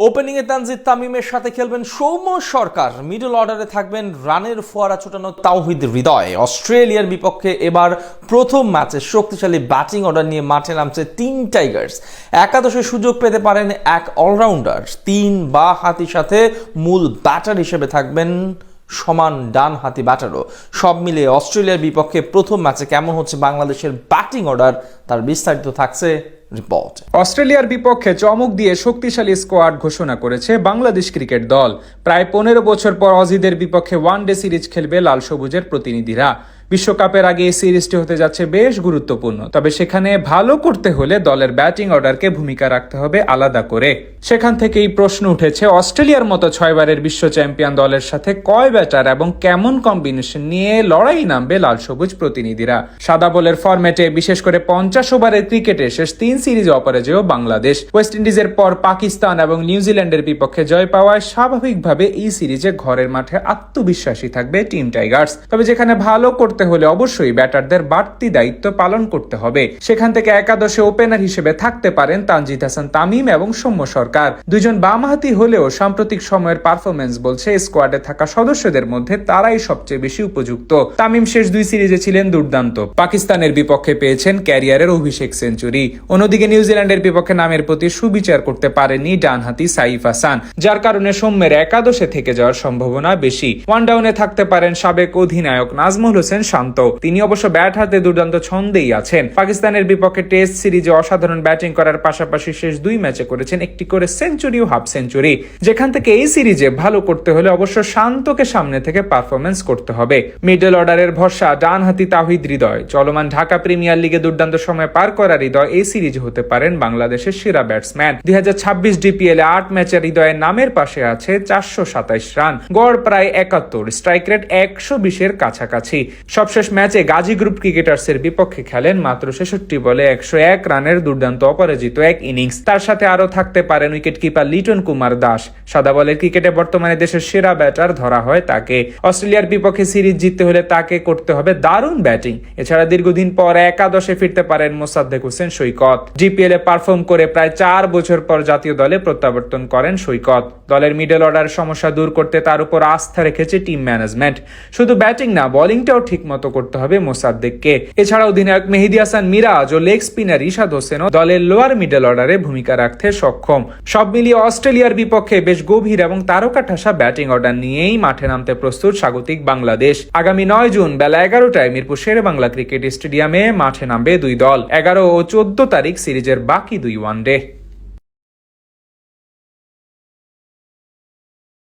ওপেনিংয়ে তানজিদ তামিমের সাথে খেলবেন সৌম্য সরকার, মিডল অর্ডারে থাকবেন রানের ফোয়ারা ছোটানো তাওহিদ হৃদয়। অস্ট্রেলিয়ার বিপক্ষে এবার প্রথম ম্যাচে শক্তিশালী ব্যাটিং অর্ডার নিয়ে মাঠে নামছে টিম টাইগার্স। একাদশে সুযোগ পেতে পারেন এক অলরাউন্ডার, তিন বা হাতির সাথে মূল ব্যাটার হিসেবে থাকবেন সমান ডান হাতি ব্যাটারও। সব মিলিয়ে অস্ট্রেলিয়ার বিপক্ষে প্রথম ম্যাচে কেমন হচ্ছে বাংলাদেশের ব্যাটিং অর্ডার, তার বিস্তারিত থাকছে রিপোর্ট। অস্ট্রেলিয়ার বিপক্ষে চমক দিয়ে শক্তিশালী স্কোয়াড ঘোষণা করেছে বাংলাদেশ ক্রিকেট দল। প্রায় 15 বছর পর অজিদের বিপক্ষে ওয়ানডে সিরিজ খেলবে লাল সবুজের প্রতিনিধিরা। বিশ্বকাপের আগে এই সিরিজটি হতে যাচ্ছে বেশ গুরুত্বপূর্ণ, তবে সেখানে ভালো করতে হলে দলের ব্যাটিং অর্ডারকে ভূমিকা রাখতে হবে আলাদা করে। সেখান থেকেই প্রশ্ন উঠেছে, অস্ট্রেলিয়ার মতো 6 বারের বিশ্ব চ্যাম্পিয়ন দলের সাথে কয় ব্যাটার এবং কেমন কম্বিনেশন নিয়ে লড়াই নামবে লাল সবুজ প্রতিনিধিরা। সাদা বলের ফরম্যাটে বিশেষ করে 50 ওভারের ক্রিকেটে শেষ 3 সিরিজ অপরাজেয় বাংলাদেশ। ওয়েস্ট ইন্ডিজের পর পাকিস্তান এবং নিউজিল্যান্ডের বিপক্ষে জয় পাওয়ায় স্বাভাবিকভাবে এই সিরিজে ঘরের মাঠে আত্মবিশ্বাসী থাকবে টিম টাইগার্স। তবে যেখানে ভালো করতে হলে অবশ্যই ব্যাটারদের বাড়তি দায়িত্ব পালন করতে হবে। সেখান থেকে একাদশে ওপেনার হিসেবে থাকতে পারেন তানজিদ হাসান তামিম এবং সৌম্য সরকার। দুইজন বামহাতি হলেও সাম্প্রতিক সময়ের পারফরমেন্স বলছে স্কোয়াডে থাকা সদস্যদের মধ্যে তারাই সবচেয়ে বেশি উপযুক্ত। তামিম শেষ 2 সিরিজে ছিলেন দুর্দান্ত, পাকিস্তানের বিপক্ষে পেয়েছেন ক্যারিয়ারের অভিষেক সেঞ্চুরি। অন্যদিকে নিউজিল্যান্ডের বিপক্ষে নামের প্রতি সুবিচার করতে পারেননি ডানহাতি সাইফ হাসান, যার কারণে সৌম্যের একাদশে থেকে যাওয়ার সম্ভাবনা বেশি। ওয়ান ডাউনে থাকতে পারেন সাবেক অধিনায়ক নাজমুল হোসেন শান্ত, তিনি অবশ্য ব্যাট হাতে দুর্দান্ত ছন্দেই আছেন। পাকিস্তানের বিপক্ষে টেস্ট সিরিজে অসাধারণ ব্যাটিং করার পাশাপাশি শেষ 2 ম্যাচে করেছেন একটি করে সেঞ্চুরি ও হাফ সেঞ্চুরি। যেখান থেকে এই সিরিজে ভালো করতে হলে অবশ্য শান্তকে সামনে থেকে পারফরমেন্স করতে হবে। মিডল অর্ডারের ভরসা ডানহাতি তাওহিদ হৃদয়। চলমান ঢাকা প্রিমিয়ার লিগে দুর্দান্ত সময় পার করা হৃদয় এই সিরিজে হতে পারেন বাংলাদেশের সেরা ব্যাটসম্যান। 2026 ডিপিএল 8 ম্যাচের হৃদয়ের নামের পাশে আছে 427 রান, গড় প্রায় 71, স্ট্রাইক রেট 120 এর কাছাকাছি। সবশেষ ম্যাচে গাজী গ্রুপ ক্রিকেটার্সের বিপক্ষে খেলেন মাত্র 66 বলে 101 রানের দুর্দান্ত অপরাজিত এক ইনিংস। তার সাথে আরো থাকতে পারেন উইকেট কিপার লিটন কুমার দাস। সাদা বলের ক্রিকেটে বর্তমানে দেশের সেরা ব্যাটার ধরা হয় তাকে। অস্ট্রেলিয়ার বিপক্ষে সিরিজ জিততে হলে তাকে করতে হবে দারুণ ব্যাটিং। এছাড়া দীর্ঘদিন পর একাদশে ফিরতে পারেন মোসাদ্দেক হোসেন সৈকত। জিপিএল এ পারফর্ম করে প্রায় 4 বছর পর জাতীয় দলে প্রত্যাবর্তন করেন সৈকত। দলের মিডল অর্ডার সমস্যা দূর করতে তার উপর আস্থা রেখেছে টিম ম্যানেজমেন্ট। শুধু ব্যাটিং না, বোলিংটাও ঠিক মতো করতে হবে মোসাদ্দেককে। এছাড়া অধিনায়ক মেহেদী হাসান মিরাজ ও লেগ স্পিনার ইশাদ হোসেনও দলের লোয়ার মিডল অর্ডারে ভূমিকা রাখতে সক্ষম। সব মিলিয়ে অস্ট্রেলিয়ার বিপক্ষে বেশ গভীর এবং তারকা ঠাসা ব্যাটিং অর্ডার নিয়েই মাঠে নামতে প্রস্তুত স্বাগতিক বাংলাদেশ। আগামী 9 জুন বেলা 11টায় মিরপুর শেরে বাংলা ক্রিকেট স্টেডিয়ামে মাঠে নামবে 2 দল। 11 ও 14 তারিখ সিরিজের বাকি 2 ওয়ানডে।